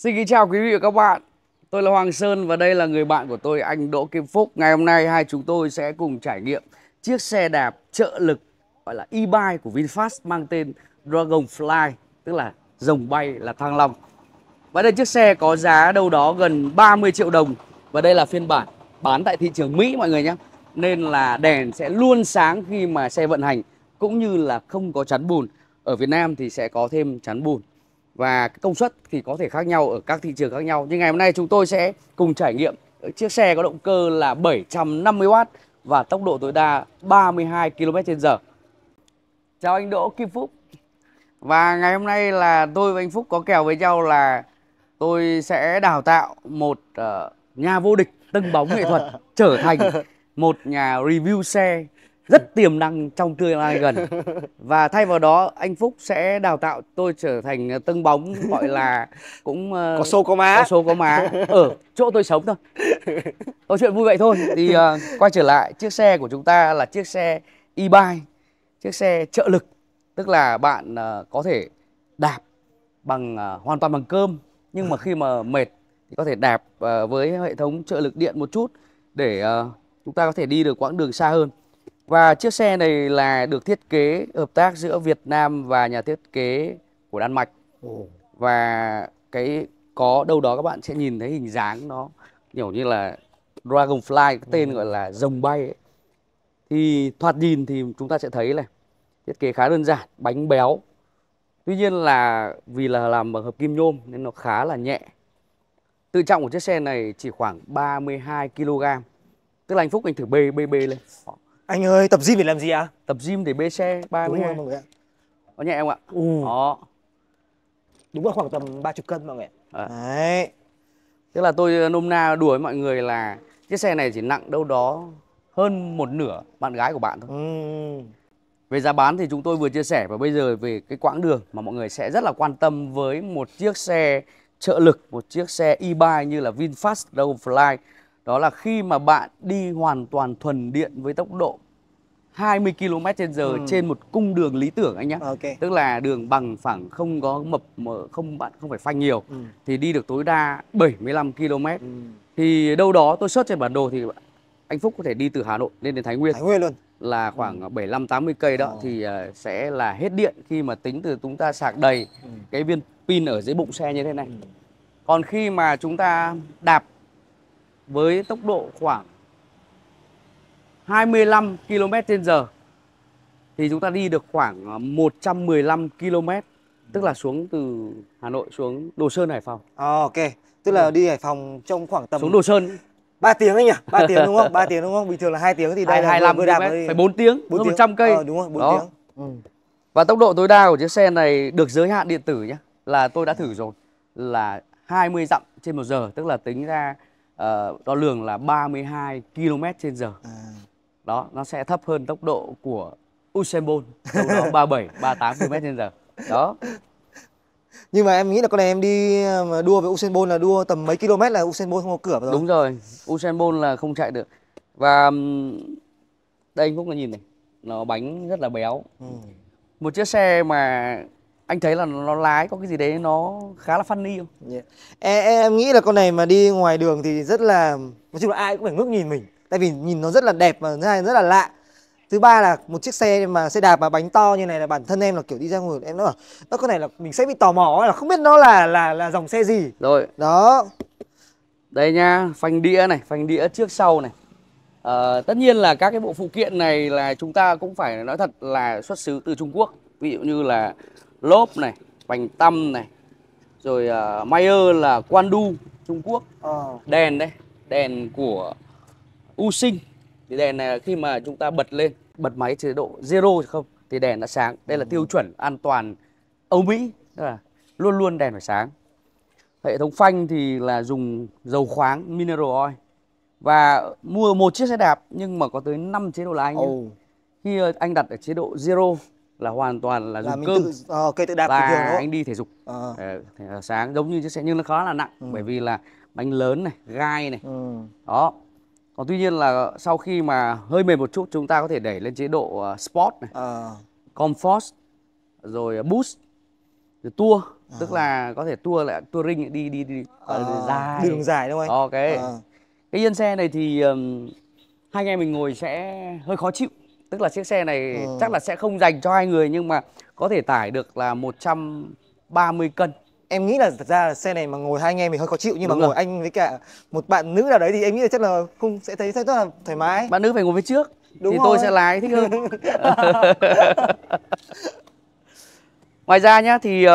Xin kính chào quý vị và các bạn. Tôi là Hoàng Sơn và đây là người bạn của tôi, anh Đỗ Kim Phúc. Ngày hôm nay hai chúng tôi sẽ cùng trải nghiệm chiếc xe đạp trợ lực gọi là e-bike của VinFast mang tên Dragonfly, tức là rồng bay, là thăng long. Và đây chiếc xe có giá đâu đó gần 30 triệu đồng. Và đây là phiên bản bán tại thị trường Mỹ mọi người nhé. Nên là đèn sẽ luôn sáng khi mà xe vận hành, cũng như là không có chắn bùn. Ở Việt Nam thì sẽ có thêm chắn bùn. Và công suất thì có thể khác nhau ở các thị trường khác nhau. Nhưng ngày hôm nay chúng tôi sẽ cùng trải nghiệm chiếc xe có động cơ là 750W và tốc độ tối đa 32 km/h. Chào anh Đỗ Kim Phúc. Và ngày hôm nay là tôi và anh Phúc có kèo với nhau là tôi sẽ đào tạo một nhà vô địch tưng bóng nghệ thuật trở thành một nhà review xe rất tiềm năng trong tương lai gần. Và thay vào đó anh Phúc sẽ đào tạo tôi trở thành tưng bóng gọi là cũng có số có má. Có số có má ở chỗ tôi sống thôi. Câu chuyện vui vậy thôi. Thì quay trở lại, chiếc xe của chúng ta là chiếc xe e-bike, chiếc xe trợ lực. Tức là bạn có thể đạp bằng hoàn toàn bằng cơm, nhưng mà khi mà mệt thì có thể đạp với hệ thống trợ lực điện một chút để chúng ta có thể đi được quãng đường xa hơn. Và chiếc xe này là được thiết kế hợp tác giữa Việt Nam và nhà thiết kế của Đan Mạch. Và cái có đâu đó các bạn sẽ nhìn thấy hình dáng nó kiểu như là Dragonfly, cái tên gọi là rồng bay ấy. Thì thoạt nhìn thì chúng ta sẽ thấy này, thiết kế khá đơn giản, bánh béo. Tuy nhiên là vì là làm bằng hợp kim nhôm nên nó khá là nhẹ. Tự trọng của chiếc xe này chỉ khoảng 32 kg. Tức là anh Phúc anh thử bê lên. Anh ơi, tập gym để làm gì ạ? Tập gym để bê xe 32. Đúng rồi mọi người ạ. Có nhẹ không ạ? Đó. Đúng là khoảng tầm 30 cân mọi người ạ. Đấy. Tức là tôi nôm na đùa với mọi người là chiếc xe này chỉ nặng đâu đó hơn một nửa bạn gái của bạn thôi. Về giá bán thì chúng tôi vừa chia sẻ, và bây giờ về cái quãng đường mà mọi người sẽ rất là quan tâm với một chiếc xe trợ lực, một chiếc xe e-bike như là VinFast Dragonfly. Đó là khi mà bạn đi hoàn toàn thuần điện với tốc độ 20 km/h trên một cung đường lý tưởng anh nhé. Tức là đường bằng phẳng, không có mập mờ, bạn không phải phanh nhiều, thì đi được tối đa 75 km. Thì đâu đó tôi search trên bản đồ thì anh Phúc có thể đi từ Hà Nội lên đến Thái Nguyên luôn là khoảng 75-80 cây đó. Thì sẽ là hết điện khi mà tính từ chúng ta sạc đầy cái viên pin ở dưới bụng xe như thế này. Còn khi mà chúng ta đạp với tốc độ khoảng 25 km/h thì chúng ta đi được khoảng 115 km. Tức là xuống từ Hà Nội xuống Đồ Sơn, Hải Phòng. Ok. Tức là đi Hải Phòng trong khoảng tầm xuống Đồ Sơn 3 tiếng anh nhỉ? 3 tiếng đúng không? 3 tiếng đúng không? Bình thường là 2 tiếng thì đây là 25 vừa đạp km, phải 4 tiếng, hơn 100 cây. Đúng rồi, 4 đó. tiếng. Và tốc độ tối đa của chiếc xe này được giới hạn điện tử nhé, là tôi đã thử rồi, là 20 dặm trên 1 giờ. Tức là tính ra đo lường là 32 km/h. Đó, nó sẽ thấp hơn tốc độ của Usain Bolt, đâu đó 37, 38 km/h. Đó. Nhưng mà em nghĩ là con này em đi mà đua với Usain Bolt là đua tầm mấy km là Usain Bolt không có cửa rồi. Đúng rồi, Usain Bolt là không chạy được. Và đây anh Phúc nó nhìn này, nó bánh rất là béo. Một chiếc xe mà anh thấy là nó lái có cái gì đấy nó khá là funny không? Em nghĩ là con này mà đi ngoài đường thì rất là, nói chung là ai cũng phải ngước nhìn mình. Tại vì nhìn nó rất là đẹp và rất là lạ. Thứ ba là một chiếc xe mà xe đạp mà bánh to như này là bản thân em là kiểu đi ra ngoài em nó bảo con này là mình sẽ bị tò mò, là không biết nó là dòng xe gì. Rồi. Đó. Đây nha, phanh đĩa này, phanh đĩa trước sau này. Tất nhiên là các cái bộ phụ kiện này là chúng ta cũng phải nói thật là xuất xứ từ Trung Quốc. Ví dụ như là lốp này, vành tăm này, rồi Mayer là Quandu Trung Quốc. Đèn đây, đèn của Uxin. Thì đèn này khi mà chúng ta bật lên, bật máy chế độ zero không thì đèn đã sáng. Đây là tiêu chuẩn an toàn Âu Mỹ, tức là luôn luôn đèn phải sáng. Hệ thống phanh thì là dùng dầu khoáng mineral oil. Và mua một chiếc xe đạp nhưng mà có tới 5 chế độ lái anh. Khi anh đặt ở chế độ zero là hoàn toàn là dùng cơm, tự đạp và anh đi thể dục sáng giống như chiếc xe, nhưng nó khá là nặng. Bởi vì là bánh lớn này, gai này. Đó. Còn tuy nhiên là sau khi mà hơi mệt một chút, chúng ta có thể đẩy lên chế độ Sport này, Comfort, rồi Boost, rồi Tour. tức là có thể touring đi dài. Đi đường dài đúng không anh? Ok. Cái yên xe này thì hai anh em mình ngồi sẽ hơi khó chịu. Tức là chiếc xe này chắc là sẽ không dành cho hai người, nhưng mà có thể tải được là 130 cân. Em nghĩ là thật ra là xe này mà ngồi hai anh em thì hơi khó chịu, nhưng Đúng mà rồi. ngồi anh với cả một bạn nữ nào đấy thì em nghĩ là chắc là không sẽ thấy rất là thoải mái. Bạn nữ phải ngồi phía trước. Đúng thì rồi. tôi sẽ lái thích hơn. Ngoài ra nhá thì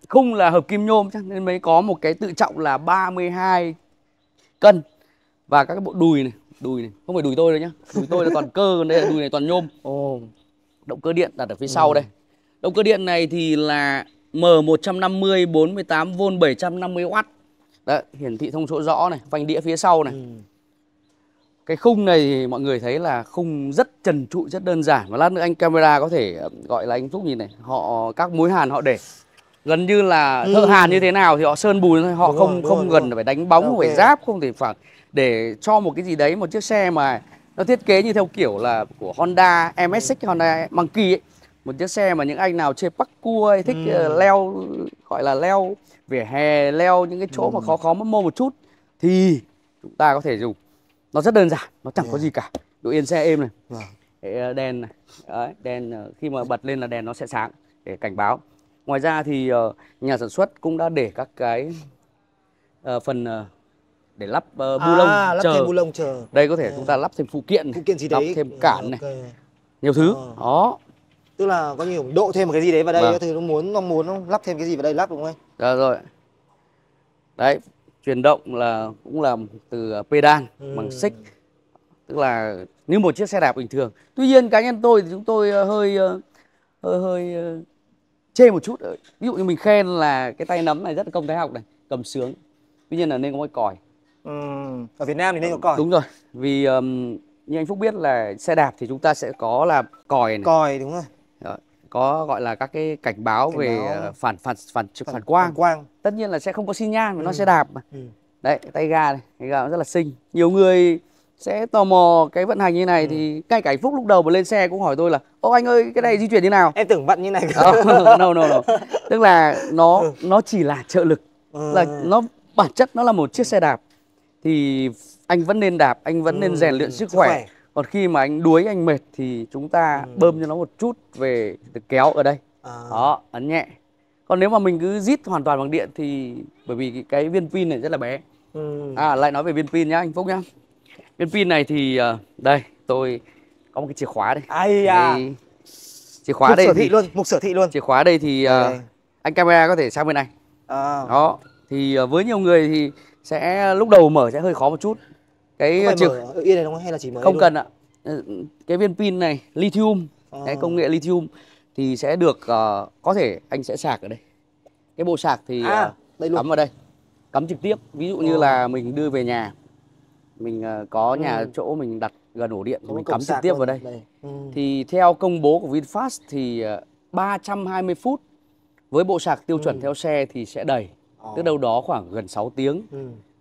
khung là hợp kim nhôm nên mới có một cái tự trọng là 32 cân. Và các cái bộ đùi này, không phải đùi tôi đâu nhá. Đùi tôi là toàn cơ, còn đây là đùi này toàn nhôm. Động cơ điện đặt ở phía sau đây. Động cơ điện này thì là M150 48V 750W. Đấy, hiển thị thông số rõ này, phanh đĩa phía sau này. Cái khung này thì mọi người thấy là khung rất trần trụi, rất đơn giản. Và lát nữa anh camera có thể gọi là anh Phúc nhìn này, các mối hàn họ để gần như là thợ hàn như thế nào thì họ sơn bùn thôi, họ không cần phải đánh bóng, không phải ráp, không thể phải để cho một cái gì đấy, một chiếc xe mà nó thiết kế như theo kiểu là của Honda MSX, Honda Monkey ấy. Một chiếc xe mà những anh nào chơi parkour hay thích leo, gọi là leo vỉa hè, leo những cái chỗ mà khó khó mấp mô một chút thì chúng ta có thể dùng. Nó rất đơn giản, nó chẳng có gì cả. Độ yên xe êm này. Cái đèn này. Đấy, đèn khi mà bật lên là đèn nó sẽ sáng để cảnh báo. Ngoài ra thì nhà sản xuất cũng đã để các cái phần để lắp bu lông lắp chờ. thêm bu lông chờ. Đây có thể chúng ta lắp thêm phụ kiện này, phụ kiện gì lắp đấy, thêm cản này, nhiều thứ. Đó. Tức là có nhiều độ thêm một cái gì đấy vào đây, thì nó muốn lắp thêm cái gì vào đây lắp đúng không anh? Rồi. Đấy, chuyển động là cũng là từ pedal bằng xích, tức là như một chiếc xe đạp bình thường. Tuy nhiên cá nhân tôi thì chúng tôi hơi chê một chút. Ví dụ như mình khen là cái tay nắm này rất là công thái học này, cầm sướng. Tuy nhiên là nên có cái còi. Ở Việt Nam thì nên có còi. Đúng rồi, vì như anh Phúc biết là xe đạp thì chúng ta sẽ có là còi này. Còi đúng rồi. Đó, có gọi là các cái cảnh báo về phản quang. Tất nhiên là sẽ không có xi nhan mà nó sẽ đạp mà. Đấy, tay ga này, tay ga nó rất là xinh. Nhiều người sẽ tò mò cái vận hành như này thì ngay cả anh Phúc lúc đầu mà lên xe cũng hỏi tôi là: "Ô anh ơi, cái này di chuyển như nào?" Em tưởng vặn như này. No. Tức là nó chỉ là trợ lực. Là nó bản chất nó là một chiếc xe đạp thì anh vẫn nên đạp, anh vẫn nên rèn luyện sức khỏe. Còn khi mà anh đuối, anh mệt thì chúng ta bơm cho nó một chút về từ kéo ở đây. Đó, ấn nhẹ. Còn nếu mà mình cứ rít hoàn toàn bằng điện thì bởi vì cái viên pin này rất là bé. Lại nói về viên pin nhá anh Phúc nhá. Viên pin này thì đây, tôi có một cái chìa khóa đây. Chìa khóa đây mục sở thị luôn. Chìa khóa đây thì anh camera có thể sang bên này. Đó, thì với nhiều người thì sẽ lúc đầu mở sẽ hơi khó một chút. Cái chìa khóa yên này đúng không hay là chỉ mở không cần ạ. Cái viên pin này lithium, cái công nghệ lithium thì sẽ được có thể anh sẽ sạc ở đây. Cái bộ sạc thì cắm vào đây, cắm trực tiếp. Ví dụ như là mình đưa về nhà, mình có nhà chỗ mình đặt gần ổ điện thì mình cắm trực tiếp vào đây. Thì theo công bố của VinFast thì 320 phút với bộ sạc tiêu chuẩn theo xe thì sẽ đầy. Tức đâu đó khoảng gần 6 tiếng.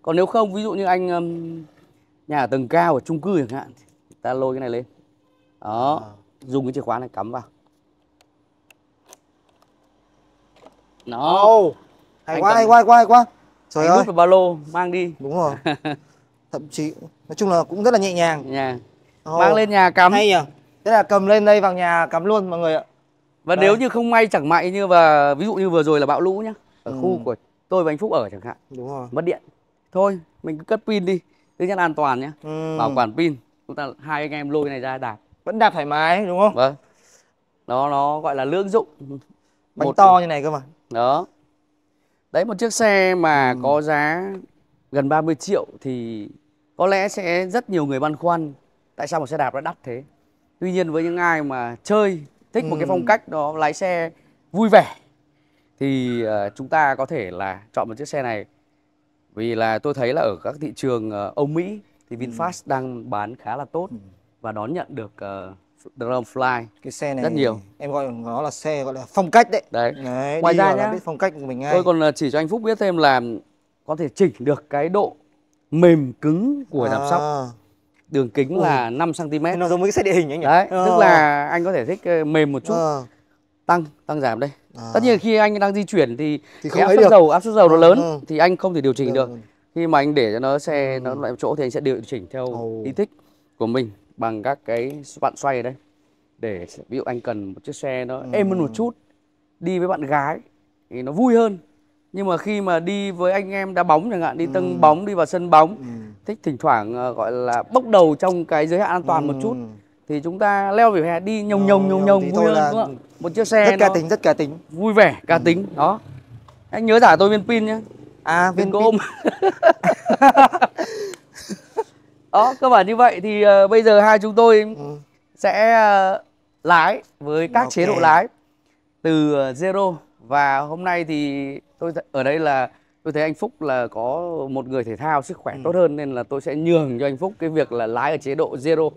Còn nếu không, ví dụ như anh nhà ở tầng cao ở chung cư chẳng hạn, ta lôi cái này lên. Đó, dùng cái chìa khóa này cắm vào. Nó hay quá. Trời ơi, đút vào ba lô mang đi. Đúng rồi. Thậm chí nói chung là cũng rất là nhẹ nhàng. Mang lên nhà cắm. Hay nhỉ. Thế là cầm lên đây vào nhà cắm luôn mọi người ạ. Và nếu như không may chẳng may như ví dụ như vừa rồi là bão lũ nhá, ở khu của tôi và anh Phúc ở chẳng hạn, đúng rồi, mất điện, thôi mình cứ cất pin đi, thứ nhất là an toàn nhá, bảo quản pin. Chúng ta hai anh em lôi cái này ra đạp, vẫn đạp thoải mái đúng không? Vâng, nó gọi là lưỡng dụng. Bánh to như này cơ mà. Đó, đấy, một chiếc xe mà có giá gần 30 triệu thì có lẽ sẽ rất nhiều người băn khoăn tại sao một xe đạp nó đắt thế. Tuy nhiên với những ai mà chơi thích một cái phong cách đó lái xe vui vẻ thì chúng ta có thể là chọn một chiếc xe này. Vì là tôi thấy là ở các thị trường Âu Mỹ thì VinFast đang bán khá là tốt và đón nhận được Dragonfly cái xe này rất nhiều. Em gọi nó là xe gọi là phong cách đấy. Đấy. Ngoài ra nhá, biết phong cách của mình ngay. Tôi còn chỉ cho anh Phúc biết thêm là có thể chỉnh được cái độ mềm cứng của giảm sóc. Đường kính là 5 cm. Nó giống với cái xe địa hình anh nhỉ? Đấy, tức là anh có thể thích mềm một chút. tăng giảm đây. Tất nhiên khi anh đang di chuyển thì Thì cái không ấy được. áp suất dầu nó lớn Ừ. thì anh không thể điều chỉnh được. Được. Khi mà anh để cho nó xe nó lại chỗ thì anh sẽ điều chỉnh theo ý thích của mình bằng các cái vặn xoay ở đây. Để ví dụ anh cần một chiếc xe nó êm hơn một chút, đi với bạn gái thì nó vui hơn. Nhưng mà khi mà đi với anh em đá bóng chẳng hạn, đi tâng bóng, đi vào sân bóng, thích thỉnh thoảng gọi là bốc đầu trong cái giới hạn an toàn một chút, thì chúng ta leo vỉa hè đi nhông thì vui hơn, đúng không? Một chiếc xe rất cá tính, vui vẻ, cá tính đó. Anh nhớ giả tôi viên pin nhá. Viên có ôm. Đó, cơ bản như vậy thì bây giờ hai chúng tôi sẽ lái với các chế độ lái từ zero. Và hôm nay thì tôi ở đây là tôi thấy anh Phúc là có một người thể thao sức khỏe tốt hơn, nên là tôi sẽ nhường cho anh Phúc cái việc là lái ở chế độ zero.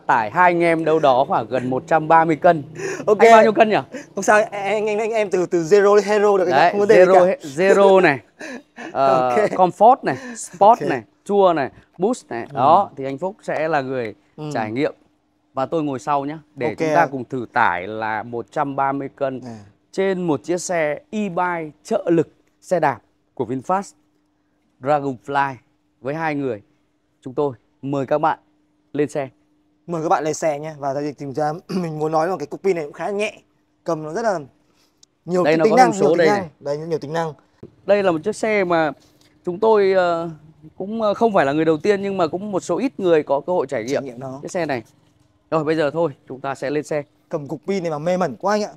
Tải hai anh em đâu đó khoảng gần 130 cân. Ok. Anh bao nhiêu cân nhỉ? Không sao, anh em từ zero đến hero được. Đấy, không vấn đề zero này, comfort này, sport này, tour này, boost này. Đó, thì anh Phúc sẽ là người trải nghiệm và tôi ngồi sau nhé, để chúng ta cùng thử tải là 130 cân trên một chiếc xe e-bike trợ lực xe đạp của VinFast Dragonfly với hai người. Chúng tôi mời các bạn lên xe. Mời các bạn lên xe nhé. Và thực ra mình muốn nói là cái cục pin này cũng khá là nhẹ, cầm nó rất là nhiều tính năng, nhiều tính năng. Đây là một chiếc xe mà chúng tôi cũng không phải là người đầu tiên, nhưng mà cũng một số ít người có cơ hội trải nghiệm chiếc xe này. Rồi bây giờ thôi, chúng ta sẽ lên xe. Cầm cục pin này mà mê mẩn quá anh ạ.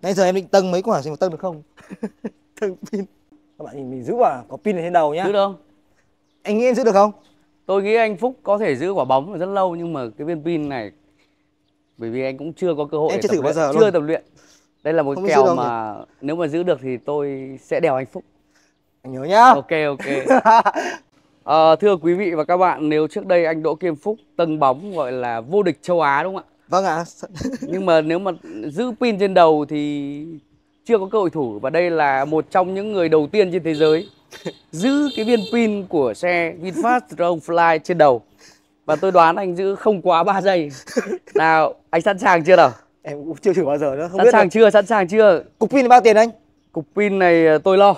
Nãy giờ em định tâng mấy quả, xem có tâng được không? Tâng pin. Các bạn nhìn mình giữ quả có pin này trên đầu nhá. Giữ được không? Anh nghĩ em giữ được không? Tôi nghĩ anh Phúc có thể giữ quả bóng rất lâu, nhưng mà cái viên pin này, bởi vì anh cũng chưa có cơ hội em để thử bao giờ chưa tập luyện. Đây là một không kèo mà nếu mà giữ được thì tôi sẽ đèo anh Phúc. Anh nhớ nhá. Ok. Thưa quý vị và các bạn, nếu trước đây anh Đỗ Kim Phúc tâng bóng gọi là vô địch châu Á đúng không ạ? Vâng ạ. Nhưng mà nếu mà giữ pin trên đầu thì chưa có cơ hội thủ. Và đây là một trong những người đầu tiên trên thế giới giữ cái viên pin của xe VinFast Dragonfly trên đầu. Và tôi đoán anh giữ không quá 3 giây. Nào, anh sẵn sàng chưa nào? Em cũng chưa thử bao giờ nữa, không biết. Sẵn sàng chưa? Cục pin này bao tiền anh? Cục pin này tôi lo.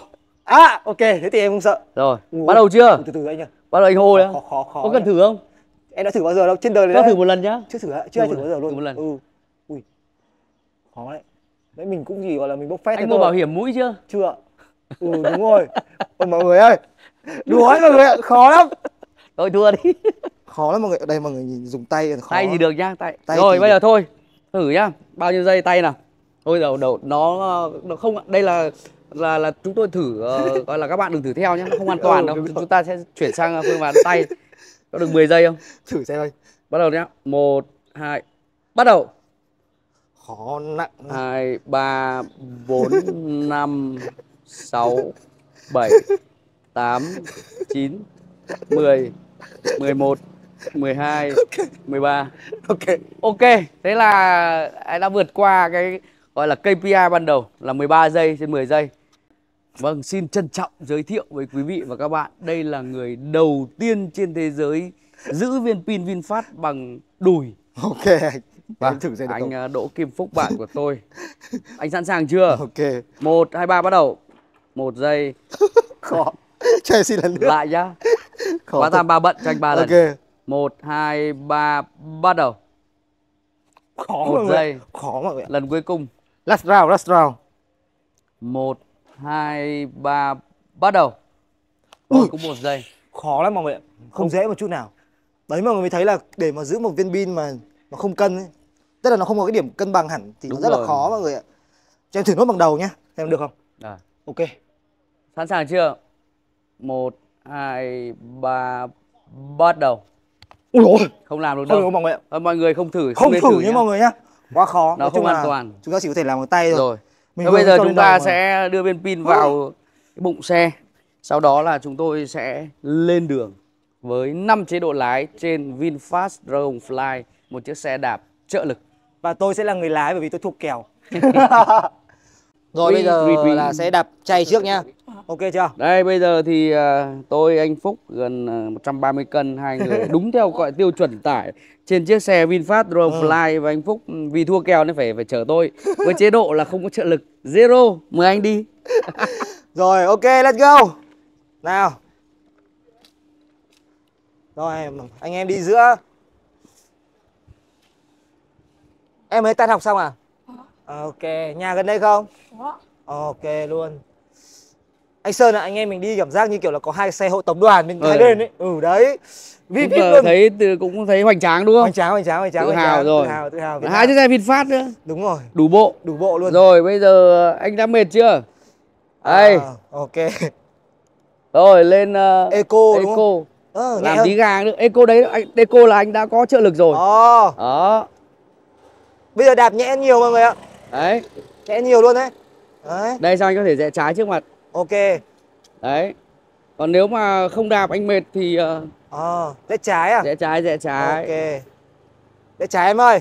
Ok, thế thì em không sợ. Rồi, bắt đầu chưa? Từ anh nhá. Bắt đầu anh hô nhá. Khó. Có cần thử không? Em đã thử bao giờ đâu, trên đời này. Cho thử một lần nhá. Chưa ai thử bao giờ luôn. Thử một lần. Ui. Khó đấy. Đấy mình cũng chỉ gọi là mình bốc phét thôi. Anh mua bảo hiểm mũi chưa? Chưa. Đúng rồi. Ôi mọi người ơi. Đùa ấy mọi người ạ, khó lắm. Thôi thua đi. Khó lắm mọi người, đây mọi người nhìn dùng tay khó. Tay thì được nhá, tay rồi bây giờ thôi. Thử nhá. Bao nhiêu giây tay nào? Thôi đầu nó không ạ. Đây là chúng tôi thử gọi là các bạn đừng thử theo nhé, nó không an toàn đâu. Chúng ta sẽ chuyển sang phương án tay. Có được 10 giây không? Thử xem đây. Bắt đầu nhá. 1 2 bắt đầu. Khó nặng. 2 3 4 5 6 7 8 9 10 11 12 13. Ok, thế là anh đã vượt qua cái gọi là KPI ban đầu là 13 giây trên 10 giây. Vâng, xin trân trọng giới thiệu với quý vị và các bạn, đây là người đầu tiên trên thế giới giữ viên pin VinFast bằng đùi. Ok anh. Vâng, thử xem anh Đỗ Kim Phúc bạn của tôi. Anh sẵn sàng chưa? Ok. 1 2 3 bắt đầu. 1 giây. Khó. Cho em xin lần nữa. Lại nhá. Quá tham ba bận cho anh 3 lần. Ok. 1 2 3 bắt đầu. Khó 1 giây. Khó mọi người. Lần cuối cùng. Last round. 1 2 3 bắt đầu. Rồi cũng 1 giây. Khó lắm mọi người ạ. Không dễ một chút nào. Đấy mọi người mới thấy là để mà giữ một viên pin mà nó không cân ấy, tức là nó không có cái điểm cân bằng hẳn thì đúng nó rất rồi. Là khó mọi người ạ. Cho em thử nốt bằng đầu nhá. Xem được không? Ok. Sẵn sàng chưa? 1 2 3 bắt đầu. Ui dồi. Không làm được đâu. Không mọi người ạ. Mọi người không thử. Không thử nhé mọi người nhá. Quá khó. Nó không an toàn. Chúng ta chỉ có thể làm bằng tay thôi. Bây giờ chúng ta sẽ đưa viên pin vào cái bụng xe. Sau đó là chúng tôi sẽ lên đường với 5 chế độ lái trên VinFast Dragonfly, một chiếc xe đạp trợ lực. Và tôi sẽ là người lái bởi vì tôi thuộc kèo. Rồi bây giờ là sẽ đạp chay trước nhá. Ok chưa? Đây bây giờ thì tôi anh Phúc gần 130 cân, hai người đúng theo gọi tiêu chuẩn tải trên chiếc xe VinFast Dragonfly. Và anh Phúc vì thua kèo nên phải chở tôi với chế độ là không có trợ lực, zero. Mời anh đi. Rồi ok, let's go. Nào. Rồi anh em đi giữa. Em mới tan học xong à? Ok, nhà gần đây không? Ok luôn. Anh Sơn ạ, anh em mình đi cảm giác như kiểu là có hai xe hộ tống đoàn bên hai bên ấy. Đấy. Cũng thấy cũng thấy hoành tráng đúng không? Hoành tráng. Tự hào rồi. Tự hào. Hai chiếc xe VinFast nữa. Đúng rồi. Đủ bộ luôn. Rồi bây giờ anh đã mệt chưa? Đây. Ok. Rồi lên Eco đúng không? Làm tí gang nữa. Eco đấy, Eco là anh đã có trợ lực rồi. Đó. Bây giờ đạp nhẹ nhiều mọi người ạ. Đấy. Nhẹ nhiều luôn đấy. Đây sao anh có thể rẽ trái trước mặt. Ok. Đấy. Còn nếu mà không đạp anh mệt thì rẽ trái à? Rẽ trái. Ok. Rẽ trái em ơi.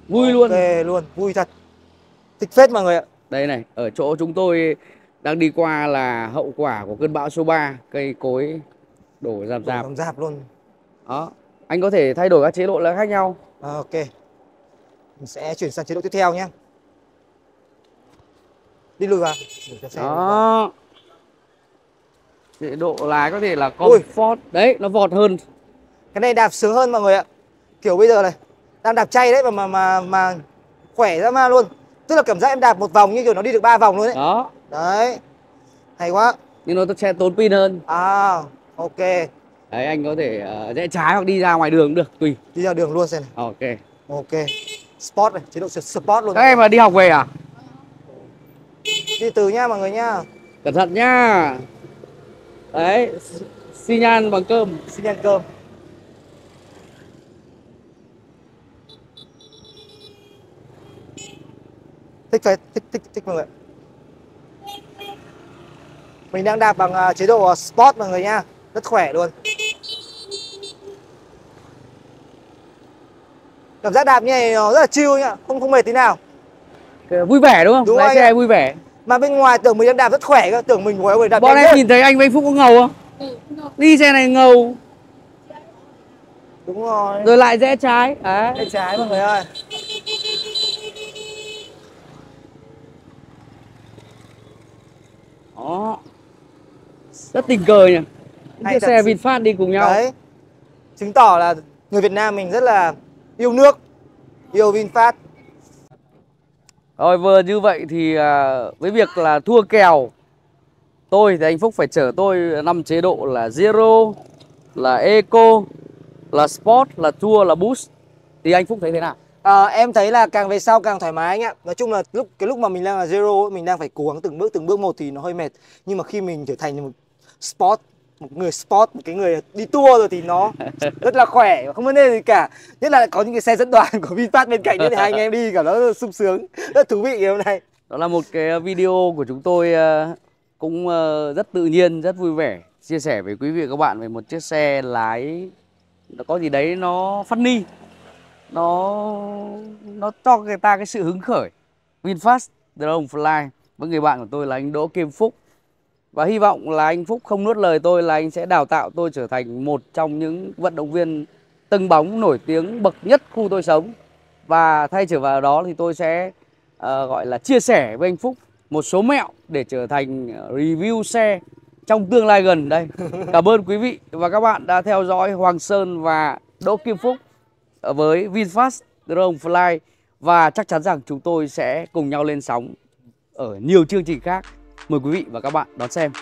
Vui luôn. Ok luôn, vui thật. Thích phết mọi người ạ. Đây này, ở chỗ chúng tôi đang đi qua là hậu quả của cơn bão số 3, cây cối đổ rạp luôn. Đó. Anh có thể thay đổi các chế độ là khác nhau. Ok. Mình sẽ chuyển sang chế độ tiếp theo nhé. Đi lùi vào. Đó. Chế độ lái có thể là comfort. Đấy, nó vọt hơn. Cái này đạp sướng hơn mọi người ạ. Kiểu bây giờ này, đang đạp chay đấy mà khỏe ra ma luôn. Tức là cảm giác em đạp một vòng như kiểu nó đi được 3 vòng luôn đấy. Đó. Đấy. Hay quá. Nhưng nó sẽ tốn pin hơn. Ok. Đấy, anh có thể rẽ trái hoặc đi ra ngoài đường cũng được, tùy. Đi ra đường luôn xem này. Ok. Sport này, chế độ sport luôn. Các em mà đi học về à? Đi từ nhá mọi người nhá. Cẩn thận nhá. Đấy, xi nhan bằng cơm. Xi nhan cơm. Thích mọi người. Mình đang đạp bằng chế độ sport mọi người nha. Rất khỏe luôn. Cảm giác đạp như này nó rất là chill nhá, không mệt tí nào. Vui vẻ đúng không? Đúng lái xe vui vẻ. Mà bên ngoài tưởng mình đang đạp rất khỏe cơ, tưởng mình ngồi đạp. Bọn em nhìn thấy anh với anh Phúc có ngầu không? Đi xe này ngầu. Đúng rồi. Rồi lại rẽ trái. Rẽ trái mọi người ơi. Đó. Rất tình cờ nhỉ. Chiếc xe VinFast đi cùng nhau. Đấy. Chứng tỏ là người Việt Nam mình rất là yêu nước, yêu VinFast. Rồi vừa như vậy thì với việc là thua kèo tôi thì anh Phúc phải chở tôi 5 chế độ là Zero, là Eco, là Sport, là Tour, là Boost. Thì anh Phúc thấy thế nào? Em thấy là càng về sau càng thoải mái anh ạ. Nói chung là lúc mà mình đang là Zero, mình đang phải cố gắng từng bước một thì nó hơi mệt. Nhưng mà khi mình trở thành một Sport, một người Sport, một cái người đi tour rồi thì nó rất là khỏe, không vấn đề gì cả. Nhất là có những cái xe dẫn đoàn của VinFast bên cạnh nữa thì hai anh em đi cả nó rất sung sướng, rất thú vị ngày hôm nay. Đó là một cái video của chúng tôi cũng rất tự nhiên, rất vui vẻ chia sẻ với quý vị và các bạn về một chiếc xe lái nó có gì đấy nó funny, nó cho người ta cái sự hứng khởi. VinFast Dragonfly với người bạn của tôi là anh Đỗ Kim Phúc. Và hy vọng là anh Phúc không nuốt lời tôi là anh sẽ đào tạo tôi trở thành một trong những vận động viên tâng bóng nổi tiếng bậc nhất khu tôi sống. Và thay trở vào đó thì tôi sẽ gọi là chia sẻ với anh Phúc một số mẹo để trở thành review xe trong tương lai gần đây. Cảm ơn quý vị và các bạn đã theo dõi Hoàng Sơn và Đỗ Kim Phúc với VinFast Dragonfly. Và chắc chắn rằng chúng tôi sẽ cùng nhau lên sóng ở nhiều chương trình khác. Mời quý vị và các bạn đón xem.